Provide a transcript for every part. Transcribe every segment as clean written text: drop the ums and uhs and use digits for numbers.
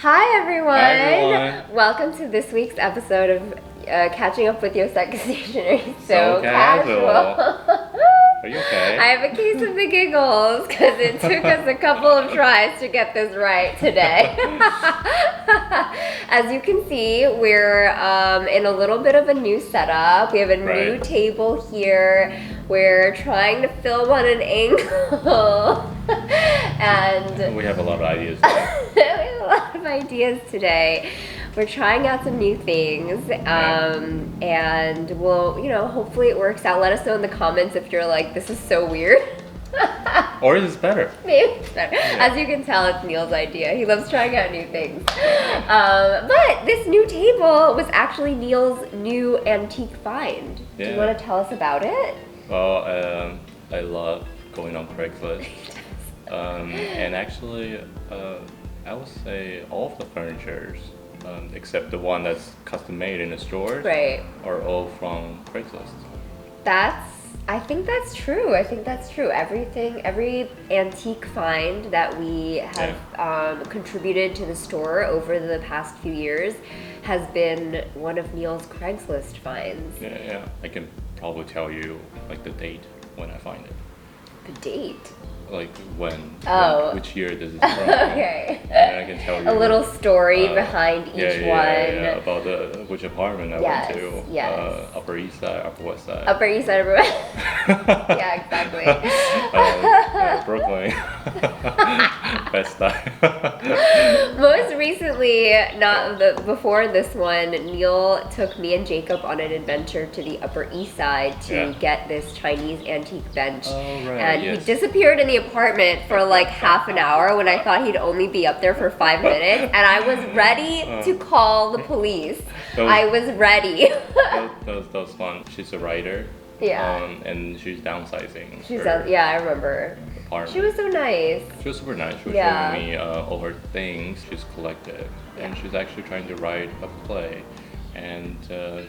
Hi everyone! Hi everyone! Welcome to this week's episode of Catching Up with Yoseka Stationery. So casual. Are you okay? I have a case of the giggles because it took us a couple of tries to get this right today. As you can see, we're in a little bit of a new setup. We have a new table here. We're trying to film on an angle. And we have a lot of ideas. We have a lot of ideas today. We're trying out some new things, and we'll, hopefully it works out. Let us know in the comments if you're like, this is so weird. Or is it better? Maybe it's better. Yeah. As you can tell, it's Neil's idea. He loves trying out new things. But this new table was actually Neil's new antique find. Yeah. Do you want to tell us about it? Well, I love going on Craigslist. And actually, I would say all of the furnitures, except the one that's custom made in the stores, are all from Craigslist. I think that's true. Every antique find that we have contributed to the store over the past few years has been one of Neil's Craigslist finds. Yeah. I can probably tell you like the date when I find it. The date? Like when? Oh. Which year does it from? Okay. And I can tell you a little story behind each one. Yeah, about which apartment I went to. Yes. Upper East Side, Upper West Side. Upper East Side, Upper West. Yeah, exactly. Brooklyn. Best Side. Most recently, before this one, Neil took me and Jacob on an adventure to the Upper East Side to get this Chinese antique bench. Oh, right. And he disappeared in the apartment for like half an hour when I thought he'd only be up there for 5 minutes, and I was ready to call the police. I was ready. that was fun. She's a writer. Yeah. And she's downsizing. I remember. Apartment. She was so nice. She was super nice. She was showing me all her things she's collected. And she's actually trying to write a play. And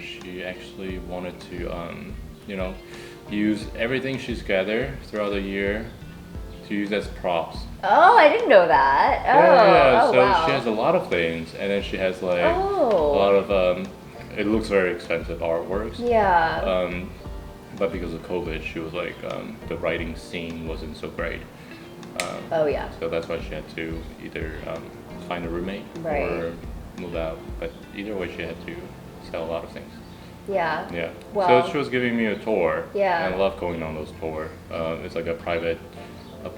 she actually wanted to, use everything she's gathered throughout the year to use as props. Oh, I didn't know that. So she has a lot of things. And then she has like a lot of, it looks very expensive artworks. Yeah. But because of COVID, she was like, the writing scene wasn't so great. So that's why she had to either find a roommate or move out. But either way, she had to sell a lot of things. Yeah. Well, so she was giving me a tour. Yeah. And I love going on those tours. It's like a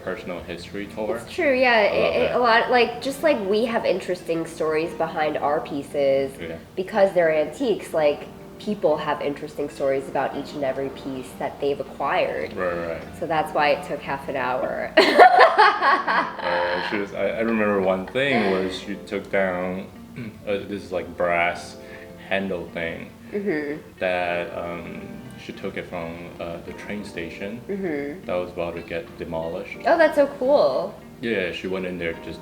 personal history tour. It's true, yeah. A lot, just like we have interesting stories behind our pieces because they're antiques, like people have interesting stories about each and every piece that they've acquired. Right. So that's why it took half an hour. I remember one thing where she took down this like brass handle thing that she took it from the train station that was about to get demolished. Oh, that's so cool. Yeah, she went in there just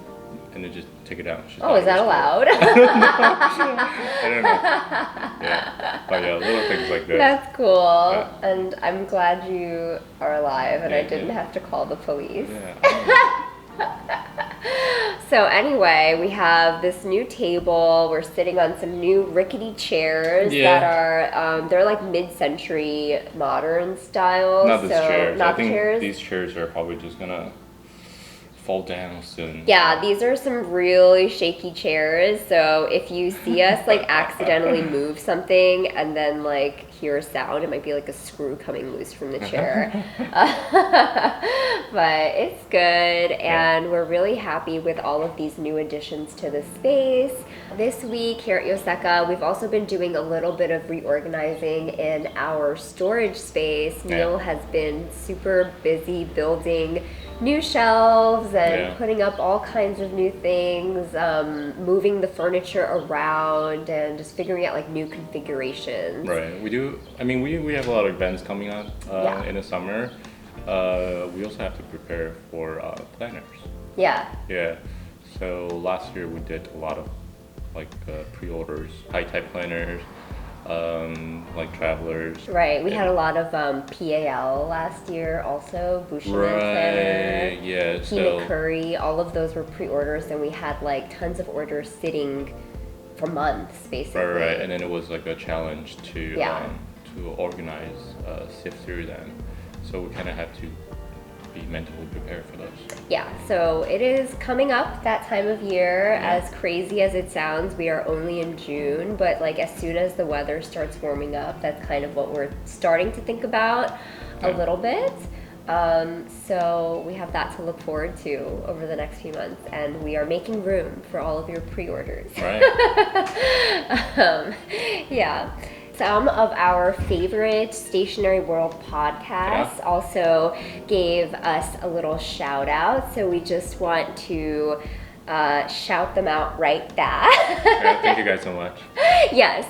take it out. Is that allowed? I don't know. Yeah, but little things like that. That's cool, and I'm glad you are alive and I didn't have to call the police. Yeah. So anyway, we have this new table. We're sitting on some new rickety chairs that are they're like mid-century modern style. Not these chairs. I think these chairs are probably just gonna fall down soon. Yeah, these are some really shaky chairs. So if you see us like accidentally move something and then like hear a sound, it might be like a screw coming loose from the chair. But it's good, and we're really happy with all of these new additions to the space. This week here at Yoseka, we've also been doing a little bit of reorganizing in our storage space. Neil has been super busy building new shelves and putting up all kinds of new things, moving the furniture around and just figuring out like new configurations. Right, we do. I mean, we have a lot of events coming up in the summer. We also have to prepare for planners. Yeah. So last year we did a lot of like pre-orders, high-type planners. like Travelers. Right, we had a lot of PAL last year also, Bushiman Planner, yeah. Curry, all of those were pre-orders, and we had like tons of orders sitting for months basically. Right, and then it was like a challenge to organize, sift through them. So we kind of have to be mentally prepared for those. Yeah, so it is coming up that time of year. As crazy as it sounds, we are only in June, but like as soon as the weather starts warming up, that's kind of what we're starting to think about a little bit. So we have that to look forward to over the next few months, and we are making room for all of your pre-orders. Right. Yeah. Some of our favorite Stationery World podcasts also gave us a little shout out, so we just want to shout them out right back. Thank you guys so much. Yes.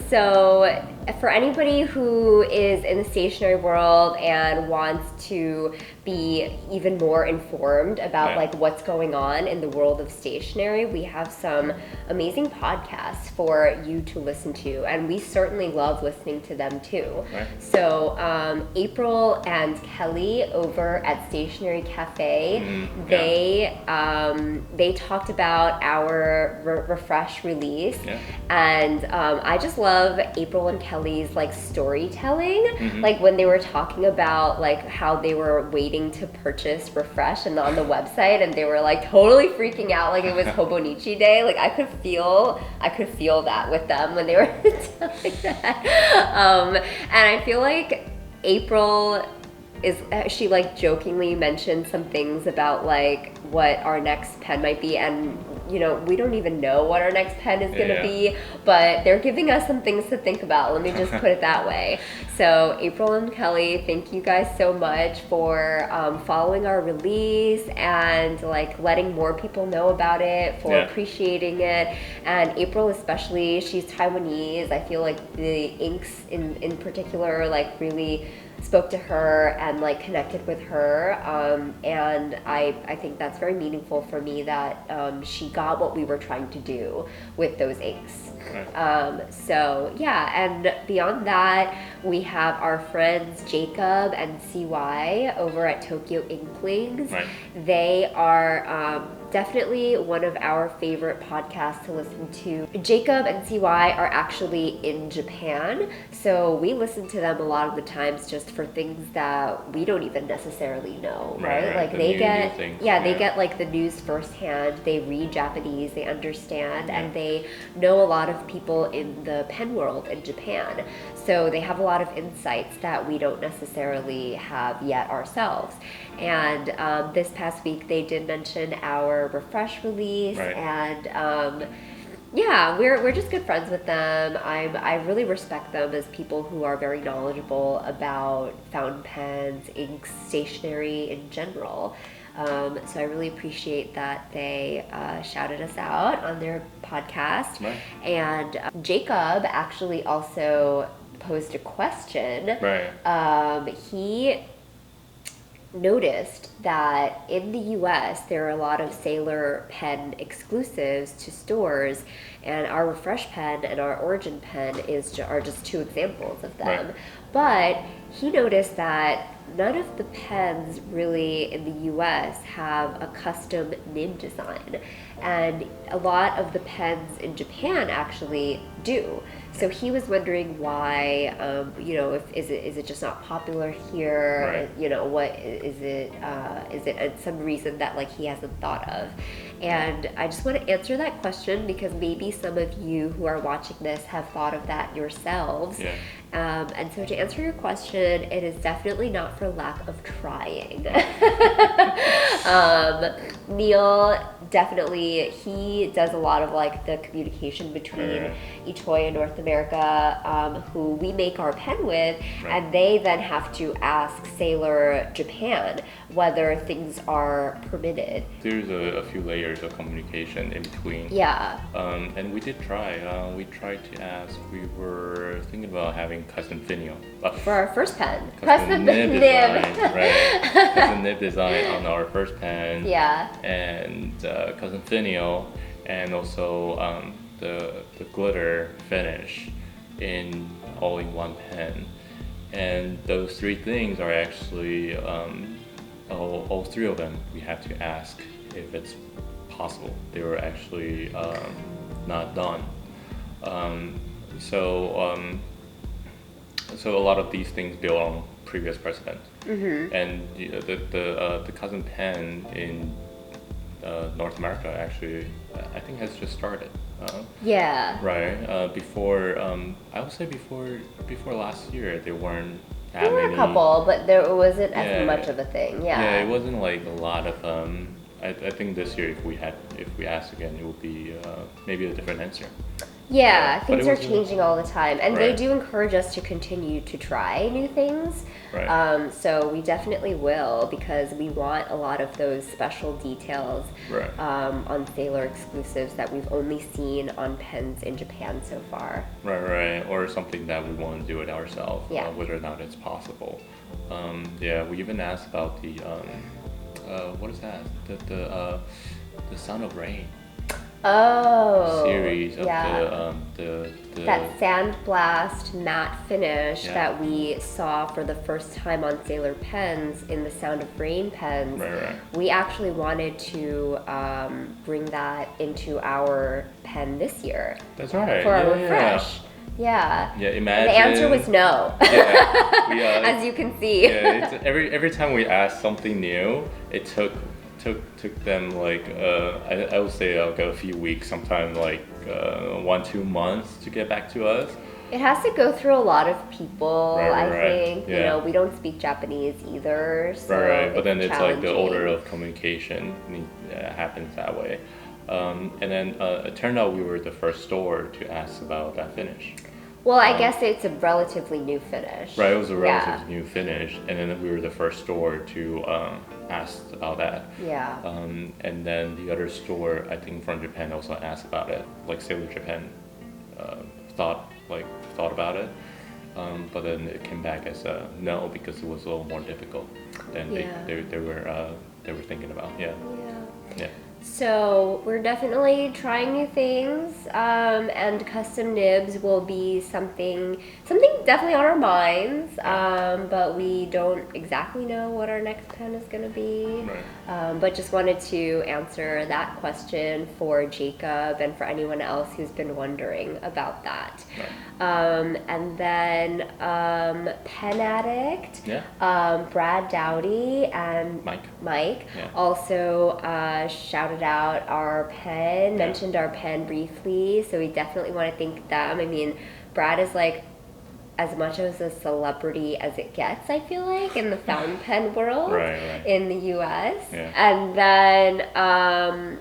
So for anybody who is in the stationery world and wants to be even more informed about like what's going on in the world of stationery, we have some amazing podcasts for you to listen to, and we certainly love listening to them too. So April and Kelly over at Stationery Cafe, they talked about our refresh release, and I just love April and Kelly's like storytelling, like when they were talking about like how they were waiting to purchase refresh and on the website, and they were like totally freaking out like it was Hobonichi Day. Like I could feel that with them when they were telling that. And I feel like April she like jokingly mentioned some things about like what our next pen might be, and you know, we don't even know what our next pen is going to be, but they're giving us some things to think about. Let me just put it that way. So April and Kelly, thank you guys so much for following our release and like letting more people know about it, for appreciating it. And April especially, she's Taiwanese. I feel like the inks in particular like really spoke to her and like connected with her, and I think that's very meaningful for me that she got what we were trying to do with those inks. So yeah, and beyond that, we have our friends Jacob and CY over at Tokyo Inklings. They are definitely one of our favorite podcasts to listen to. Jacob and CY are actually in Japan, so we listen to them a lot of the times just for things that we don't even necessarily know, right? Like they get, they get like the news firsthand. They read Japanese, they understand, and they know a lot of people in the pen world in Japan. So they have a lot of insights that we don't necessarily have yet ourselves. And this past week they did mention our refresh release, and we're just good friends with them. I really respect them as people who are very knowledgeable about fountain pens, inks, stationery in general. So I really appreciate that they shouted us out on their podcast. And Jacob actually also posed a question. He noticed that in the US there are a lot of Sailor pen exclusives to stores, and our refresh pen and our origin pen are just two examples of them. But he noticed that none of the pens really in the US have a custom nib design, and a lot of the pens in Japan actually do. So he was wondering why, is it just not popular here? You know, what is it? Is it some reason that like he hasn't thought of? And I just want to answer that question because maybe some of you who are watching this have thought of that yourselves. And so to answer your question, it is definitely not for lack of trying. Neil, definitely, he does a lot of like the communication between Itoy and North America, who we make our pen with, and they then have to ask Sailor Japan whether things are permitted. There's a few layers of communication in between. And we did try. We tried to ask. We were thinking about having custom finial for our first pen. Custom nib design, custom nib design on our first pen. And custom finial, and also the glitter finish in all in one pen. And those three things are actually all three of them we have to ask if it's possible. They were actually not done. So a lot of these things build on previous precedent. And the cousin pen in North America actually, I think has just started. Right. Before, I would say before last year, there weren't that many. There were a couple, but there wasn't as much of a thing. Yeah, it wasn't like a lot of. I think this year, if we asked again, it would be maybe a different answer. Yeah, things are changing all the time, and they do encourage us to continue to try new things. So we definitely will, because we want a lot of those special details on Sailor exclusives that we've only seen on pens in Japan so far. Right, or something that we want to do it ourselves, whether or not it's possible. We even asked about the what is that? The Sound of Rain. Series of the that sandblast matte finish that we saw for the first time on Sailor pens in the Sound of Rain pens. We actually wanted to bring that into our pen this year. That's right. For a refresh. Yeah. Imagine. The answer was no. As you can see. Every time we asked something new, it took them like I would say like a few weeks, sometimes like 1-2 months to get back to us. It has to go through a lot of people. I think you know, we don't speak Japanese either, so but then it's like the order of communication happens that way. And then it turned out we were the first store to ask about that finish. Well, I guess it's a relatively new finish. Right, it was a relatively new finish, and then we were the first store to ask about that. And then the other store, I think from Japan, also asked about it. Like Sailor Japan thought about it, but then it came back as a no, because it was a little more difficult than they were thinking about. So we're definitely trying new things, and custom nibs will be something definitely on our minds, but we don't exactly know what our next pen is going to be. But just wanted to answer that question for Jacob and for anyone else who's been wondering about that. And then Pen Addict, Brad Dowdy and Mike also shouted out our pen, mentioned our pen briefly, so we definitely want to thank them. I mean, Brad is like as much as a celebrity as it gets, I feel like, in the fountain pen world in the US. And then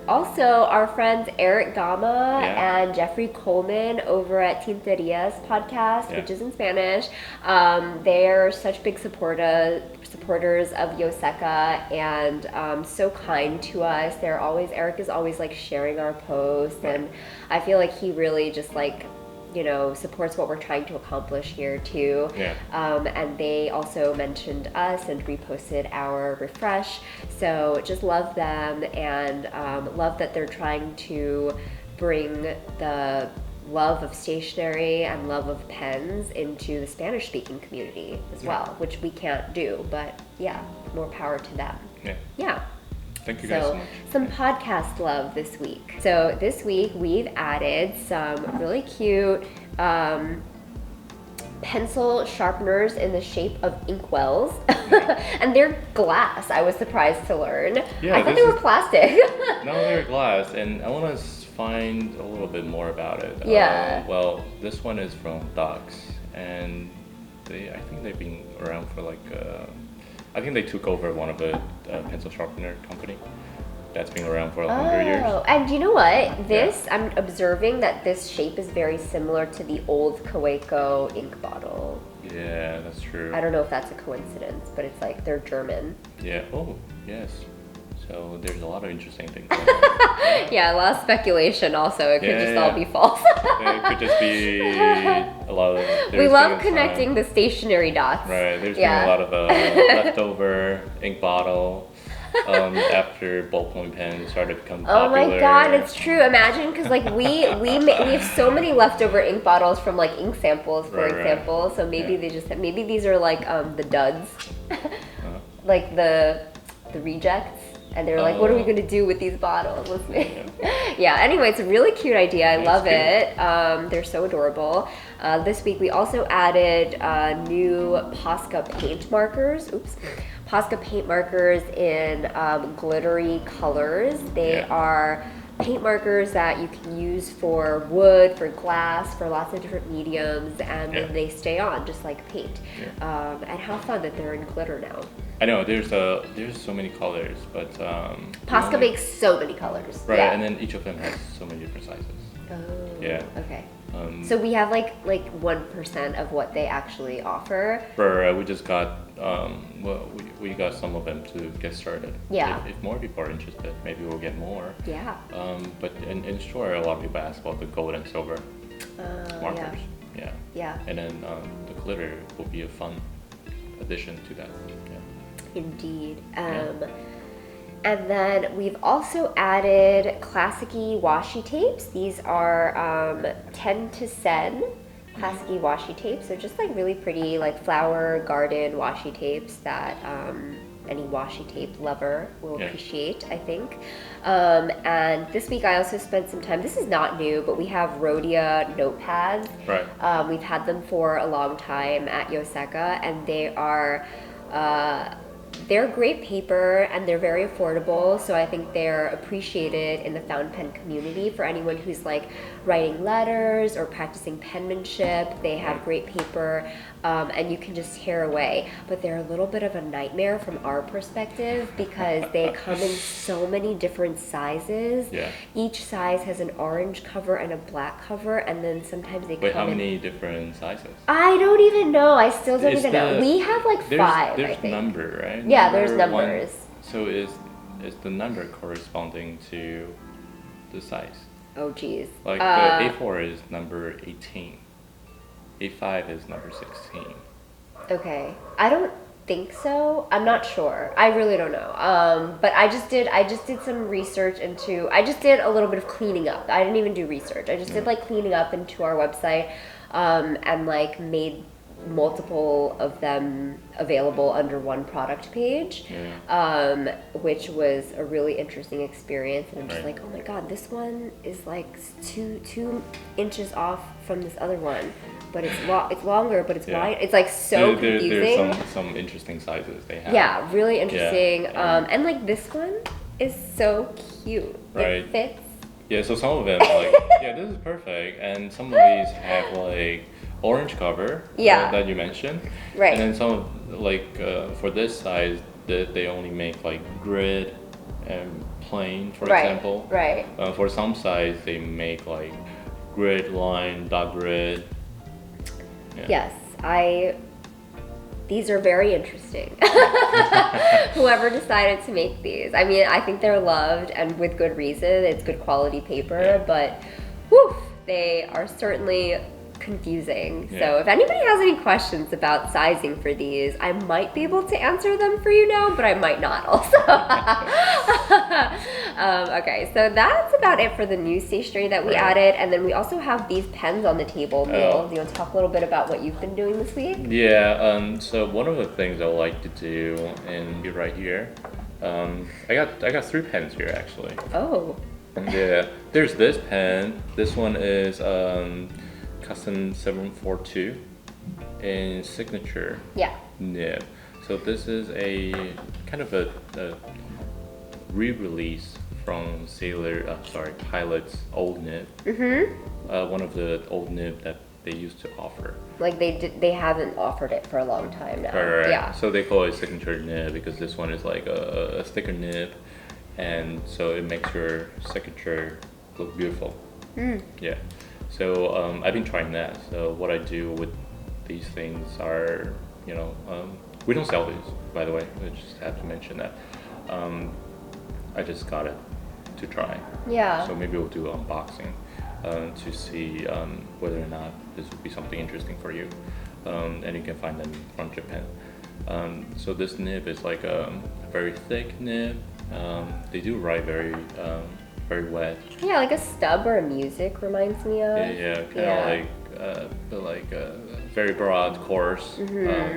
also our friends Eric Gama and Jeffrey Coleman over at Tinteria's podcast, which is in Spanish. They're such big supporters of Yoseka, and so kind to us. Eric is always like sharing our posts, and I feel like he really just like, you know, supports what we're trying to accomplish here too. And they also mentioned us and reposted our refresh. So just love them, and love that they're trying to bring the love of stationery and love of pens into the Spanish-speaking community as well, which we can't do, but more power to them. Thank you guys so much. Some podcast love this week. So this week we've added some really cute pencil sharpeners in the shape of inkwells. And they're glass, I was surprised to learn. I thought they were plastic. No, they're glass, and I want to find a little bit more about it. Well, this one is from Docs, and I think they've been around for like I think they took over one of the pencil sharpener company that's been around for 100 years. And you know what? I'm observing that this shape is very similar to the old Kaweco ink bottle. Yeah, that's true. I don't know if that's a coincidence, but it's like they're German. Oh, yes. So there's a lot of interesting things. A lot of speculation also. It could just all be false. It could just be a lot of... We love connecting the stationery dots. There's been a lot of leftover ink bottle. after ballpoint pens started to become popular. Oh my god, it's true. Imagine, because like we have so many leftover ink bottles from like ink samples, for example. So maybe maybe these are like the duds, like the rejects. And they're like, what are we gonna do with these bottles? Let's make. Yeah, anyway, it's a really cute idea. I love it. They're so adorable. This week we also added new Posca paint markers. Posca paint markers in glittery colors. They are paint markers that you can use for wood, for glass, for lots of different mediums, and then they stay on just like paint. And how fun that they're in glitter now. I know there's so many colors, but Posca makes so many colors. Right, and then each of them has so many different sizes. Oh. Yeah. Okay. So we have like 1% of what they actually offer. We just got we got some of them to get started. Yeah. If more people are interested, maybe we'll get more. Yeah. But in store, a lot of people ask about the gold and silver markers. Yeah. Yeah. And then the glitter will be a fun addition to that. Yeah. Indeed. And then we've also added classic-y washi tapes. These are 10 to sen classic-y washi tapes. They're just like really pretty, like flower garden washi tapes that any washi tape lover will appreciate, I think. And this week I also spent some time, this is not new, but we have Rhodia notepads. Right. We've had them for a long time at Yoseka, and they are they're great paper and they're very affordable, so I think they're appreciated in the fountain pen community for anyone who's like writing letters or practicing penmanship. They have great paper and you can just tear away, but they're a little bit of a nightmare from our perspective because they come in so many different sizes. Yeah. Each size has an orange cover and a black cover, and then sometimes they Wait, come how in... many different sizes? I don't even know. I still don't even know. We have like 5, I think. There's number, right? Yeah, there's numbers. So is the number corresponding to the size? Oh, geez. Like the A4 is number 18. A5 is number 16. Okay. I don't think so. I'm not sure. I really don't know. But I just did some research into, I just did a little bit of cleaning up. I didn't even do research. I just did like cleaning up into our website and like made multiple of them available under one product page, which was a really interesting experience. And I'm just like, oh my god, this one is like two inches off from this other one, but it's longer, but it's wide. It's like so confusing. There's some interesting sizes they have. Yeah, really interesting. And like this one is so cute. Right. It fits. Yeah, so some of them like, yeah, this is perfect, and some of these have like orange cover that you mentioned, right? And then some like for this size, they only make like grid and plain, for example. Right. For some size, they make like grid, line, dot grid. Yeah. Yes, these are very interesting. Whoever decided to make these, I mean, I think they're loved and with good reason. It's good quality paper, but whew, they are certainly confusing. So if anybody has any questions about sizing for these, I might be able to answer them for you now, but I might not also. Okay, so that's about it for the new stationery that we added, and then we also have these pens on the table. Neil, do you want to talk a little bit about what you've been doing this week? Yeah, so one of the things I like to do, and be right here, I got 3 pens here actually. Oh. Yeah, there's this pen. This one is Custom 742 in signature nib. So this is a kind of a re-release from Pilot's old nib. One of the old nib that they used to offer. Like they haven't offered it for a long time now. Right. Yeah. So they call it signature nib because this one is like a sticker nib, and so it makes your signature look beautiful. Yeah. So I've been trying that. So what I do with these things are, we don't sell these, by the way. I just have to mention that. I just got it to try. Yeah. So maybe we'll do an unboxing to see whether or not this would be something interesting for you. And you can find them from Japan. So this nib is like a very thick nib. They do write very wet. Yeah, like a stub or a music reminds me of. Yeah, kind of like very broad, coarse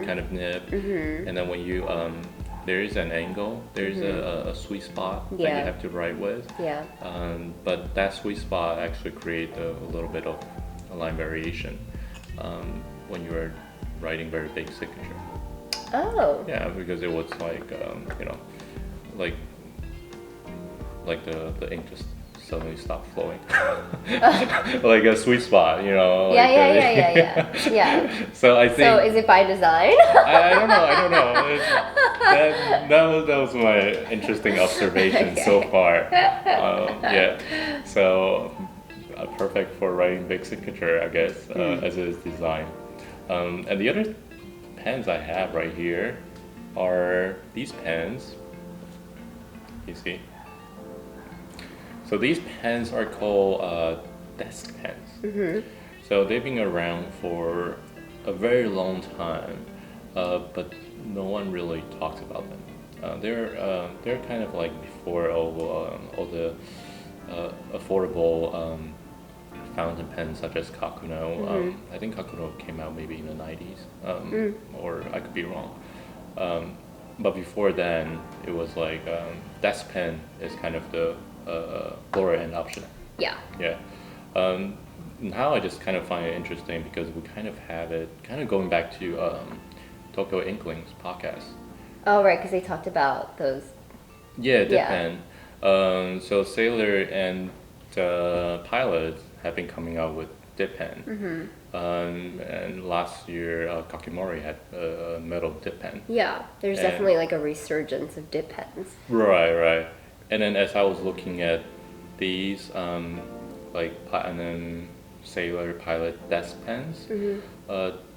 kind of nib. And then when you there is an angle, there's a sweet spot that you have to write with. Yeah. But that sweet spot actually create a little bit of a line variation when you are writing very big signature. Oh. Yeah, because it was like like the ink just suddenly stopped flowing. Like a sweet spot, Yeah, like yeah. So I think. So is it by design? I don't know. That was my interesting observation so far. Yeah. So perfect for writing big signature, I guess, as it is designed. And the other pens I have right here are these pens. You see? So these pens are called desk pens. So they've been around for a very long time, but no one really talks about them. They're kind of like before all the affordable fountain pens such as Kakuno. I think Kakuno came out maybe in the 90s, or I could be wrong. But before then, it was like desk pen is kind of the lower end option. Yeah. Yeah. Now I just kind of find it interesting because we kind of have it kind of going back to Tokyo Inklings podcast. Oh, right, because they talked about those. Yeah, dip pen. So Sailor and Pilot have been coming out with dip pen. And last year, Kakimori had a metal dip pen. Yeah, there's definitely like a resurgence of dip pens. Right. And then as I was looking at these, like Platinum, Sailor, Pilot desk pens,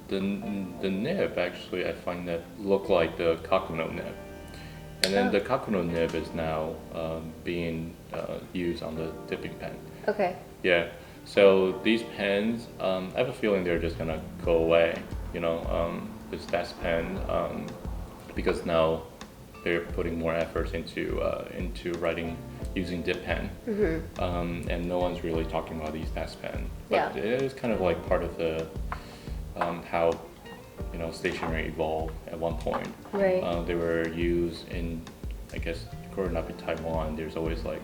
the nib actually I find that look like the Kakuno nib. And then the Kakuno nib is now being used on the dipping pen. Okay. Yeah. So these pens, I have a feeling they're just gonna go away. This desk pen, because now they're putting more efforts into writing using dip pen, and no one's really talking about these desk pen. But it is kind of like part of the how stationery evolved at one point. Right. They were used in, I guess, growing up in Taiwan. There's always like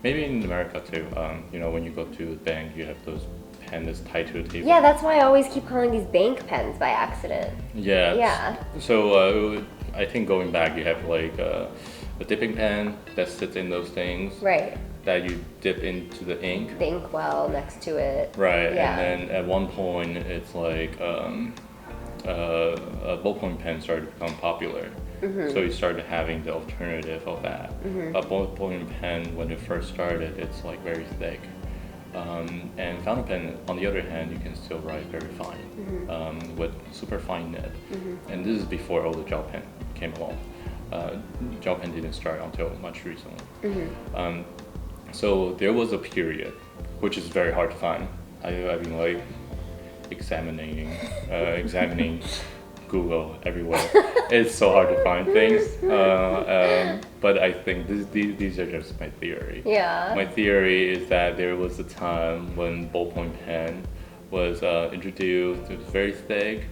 maybe in America too. When you go to the bank, you have those pens that's tied to the table. Yeah, that's why I always keep calling these bank pens by accident. Yeah. Yeah. So I think going back, you have like a dipping pen that sits in those things. Right. That you dip into the ink. The ink well next to it. Right. Yeah. And then at one point, it's like ballpoint pens started to become popular. So you started having the alternative of that. A ballpoint pen, when it first started, it's like very thick. And fountain pen, on the other hand, you can still write very fine with super fine nib. And this is before all the gel pen came along. Gel pen didn't start until much recently. So there was a period, which is very hard to find. I've been like examining Google everywhere. It's so hard to find things. But I think these are just my theory. Yeah. My theory is that there was a time when ballpoint pen was introduced. It was very thick,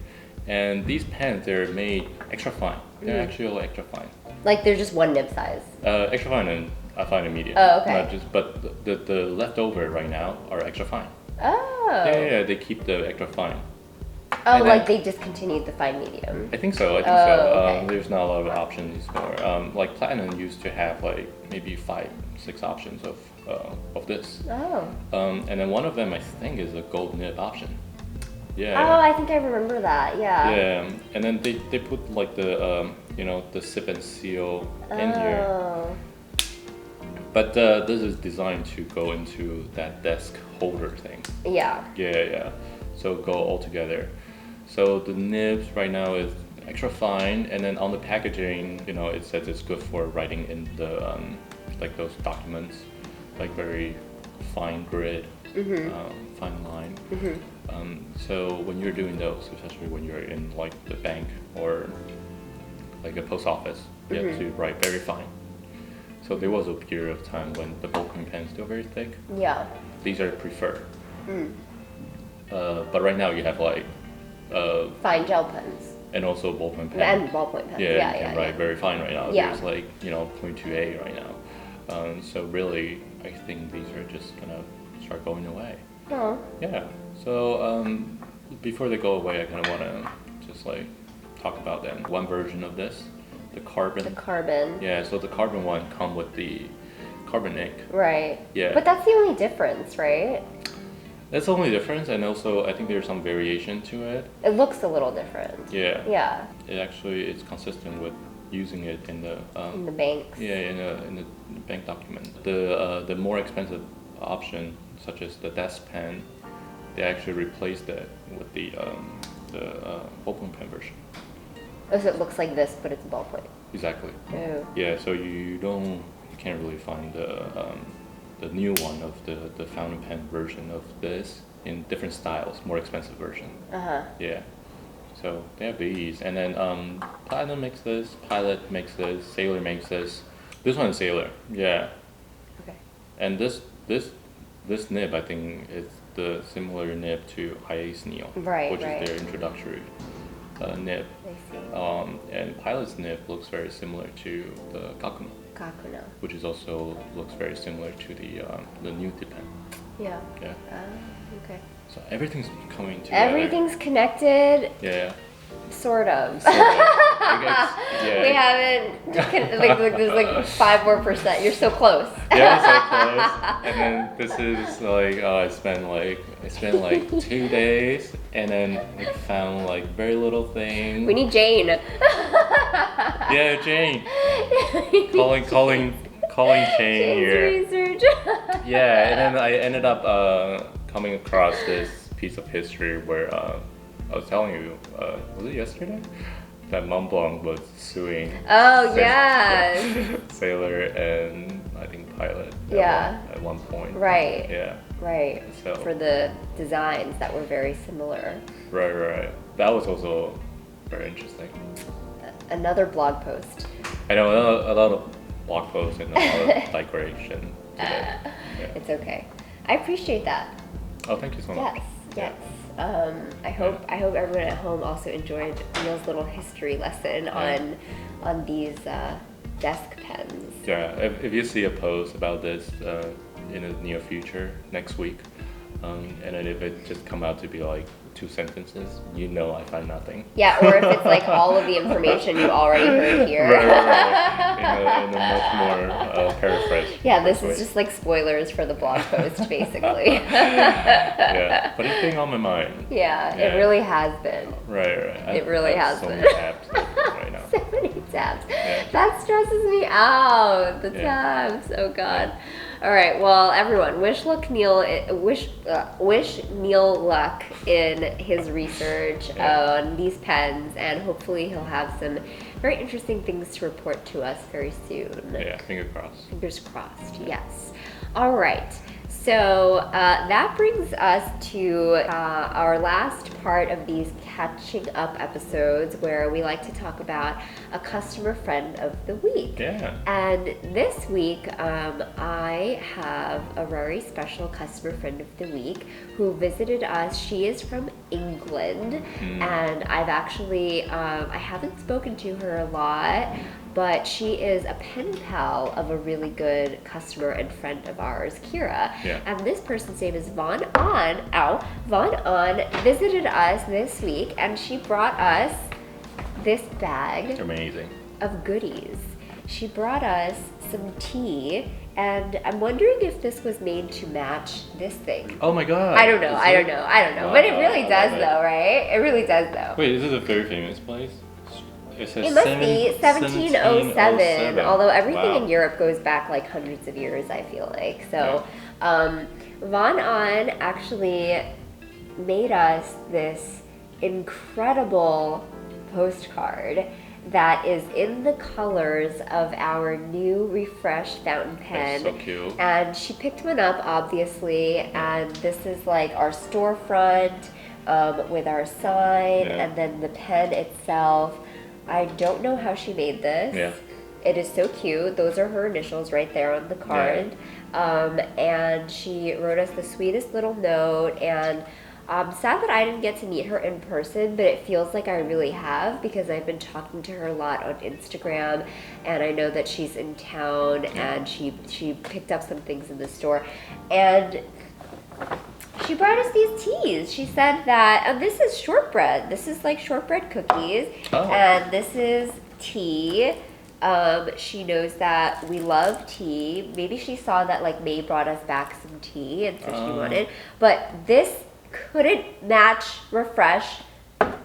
and these pens, they're made extra fine. They're actually extra fine. Like they're just one nib size. Extra fine and I find medium. Oh, okay. Not just, but the leftover right now are extra fine. Oh. Yeah, they keep the extra fine. Oh, and like they discontinued the fine medium. I think so. Okay. There's not a lot of options more. Like Platinum used to have like maybe 5-6 options of this. Oh. And then one of them I think is a gold nib option. Yeah. Oh, I think I remember that. Yeah. Yeah, and then they put like the the sip and seal in here. Oh. But this is designed to go into that desk holder thing. Yeah. Yeah. So go all together. So the nibs right now is extra fine, and then on the packaging, it says it's good for writing in the like those documents, like very fine grid, fine line. So when you're doing those, especially when you're in like the bank or like a post office, You have to write very fine. So there was a period of time when the ballpoint pen is still very thick. Yeah. These are preferred. But right now you have like fine gel pens. And also ballpoint pen. And ballpoint pen. Yeah, you can write very fine right now. Yeah. There's like 0.28 right now. So really, I think these are just gonna start going away. Oh. Yeah. So before they go away, I kind of want to just like talk about them. One version of this, the carbon. The carbon. Yeah. So the carbon one come with the carbon ink. Right. Yeah. But that's the only difference, right? That's the only difference, and also I think there's some variation to it. It looks a little different. Yeah. Yeah. It actually is consistent with using it in the banks. Yeah, in the bank document. The more expensive option, such as the desk pen, they actually replaced it with the ballpoint pen version. Oh, so it looks like this, but it's a ballpoint. Exactly. Oh. Yeah, so you can't really find the new one of the fountain pen version of this in different styles, more expensive version. Yeah. So they have these, and then Platinum makes this, Pilot makes this, Sailor makes this. This one is Sailor. Yeah. Okay. And this nib, I think, is the similar nib to Hiace Neil, which is their introductory nib. I see. And Pilot's nib looks very similar to the Gakuno. Gakuno. Which is also looks very similar to the new dip pen. Yeah. Yeah. Okay. So everything's coming together. Everything's connected. Yeah. Sort of. Yeah. We haven't. There's like 5% more. You're so close. Yeah, so close. And then this is like I spent like 2 days, and then I found like very little thing. We need Jane. Yeah, Jane. calling Jane here. Research. Yeah, and then I ended up coming across this piece of history where I was telling you, was it yesterday? That Mont Blanc was suing Sailor and I think Pilot at one point. Right. Yeah. Right. So, for the designs that were very similar. Right. That was also very interesting. Another blog post. I know a lot of blog posts and a lot of digression today. Yeah. It's okay. I appreciate that. Oh, thank you so much. Yes. I hope everyone at home also enjoyed Neil's little history lesson on these desk pens. Yeah, if you see a post about this in the near future, next week, and then if it just come out to be like 2 sentences, I find nothing. Yeah, or if it's like all of the information you already heard here. Right. In a much more paraphrase. Yeah, this is just like spoilers for the blog post, basically. Yeah, but it's been on my mind. Yeah, it really has been. Right. It really has been. So many tabs right now. So many tabs. Yeah. That stresses me out. The tabs. Oh God. Yeah. All right. Well, everyone, wish Neil luck in his research on these pens, and hopefully he'll have some very interesting things to report to us very soon. Yeah, fingers crossed. Fingers crossed. Yes. All right. So that brings us to our last part of these catching up episodes, where we like to talk about a customer friend of the week. Yeah. And this week, I have a very special customer friend of the week who visited us. She is from England, and I've actually, I haven't spoken to her a lot, but she is a pen pal of a really good customer and friend of ours, Kira. Yeah. And this person's name is Vaughn On. Vaughn On visited us this week, and she brought us this bag Amazing. of goodies. She brought us some tea, and I'm wondering if this was made to match this thing. Oh my God. I don't know. Wow, But it really does though, right? It really does though. Wait, is this a very famous place? It must be 1707, although everything in Europe goes back like hundreds of years, I feel like. So Vaughn On actually made us this incredible postcard that is in the colors of our new refreshed fountain pen. That's so cute. And she picked one up, obviously, and this is like our storefront with our sign, and then the pen itself. I don't know how she made this. Yeah. it is so cute. Those are her initials right there on the card. And she wrote us the sweetest little note, and I'm sad that I didn't get to meet her in person, but it feels like I really have, because I've been talking to her a lot on Instagram, and I know that she's in town, and she picked up some things in the store, and she brought us these teas. She said that, and this is shortbread. This is like shortbread cookies, and this is tea. She knows that we love tea. Maybe she saw that like May brought us back some tea, and so she wanted. But this couldn't match Refresh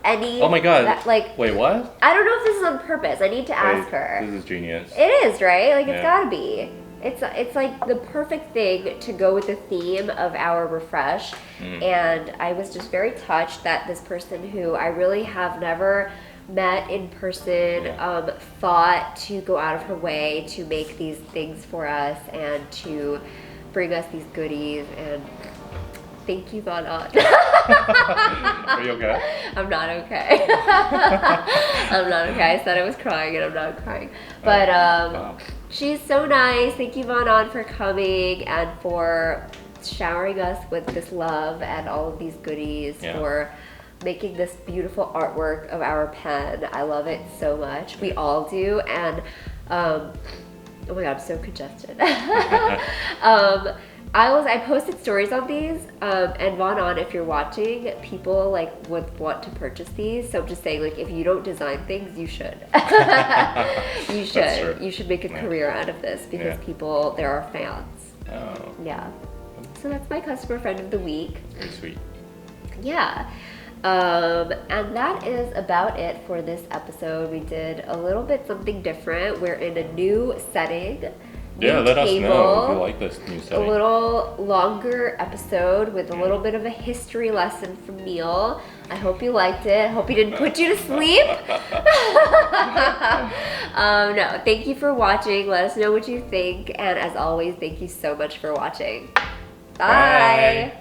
any. Oh my god! Like, wait, what? I don't know if this is on purpose. I need to ask her. This is genius. It is, right? Like, it's gotta be. It's like the perfect thing to go with the theme of our Refresh. And I was just very touched that this person, who I really have never met in person, thought to go out of her way to make these things for us and to bring us these goodies. And thank you, Manon. Are you okay? I'm not okay. I'm not okay. I said I was crying, and I'm not crying. But wow. She's so nice. Thank you, Manon, for coming and for showering us with this love and all of these goodies, for making this beautiful artwork of our pen. I love it so much. We all do. And oh my god, I'm so congested. I posted stories on these, and Manon, if you're watching, people like would want to purchase these. So I'm just saying, like, if you don't design things, you should. You should. You should make a career out of this, because people, there are fans. Oh. Yeah. So that's my customer friend of the week. Very sweet. Yeah. And that is about it for this episode. We did a little bit something different. We're in a new setting. Let us know if you like this new setting. A little longer episode with a little bit of a history lesson from Neil. I hope you liked it. Hope he didn't put you to sleep. No, thank you for watching. Let us know what you think. And as always, thank you so much for watching. Bye.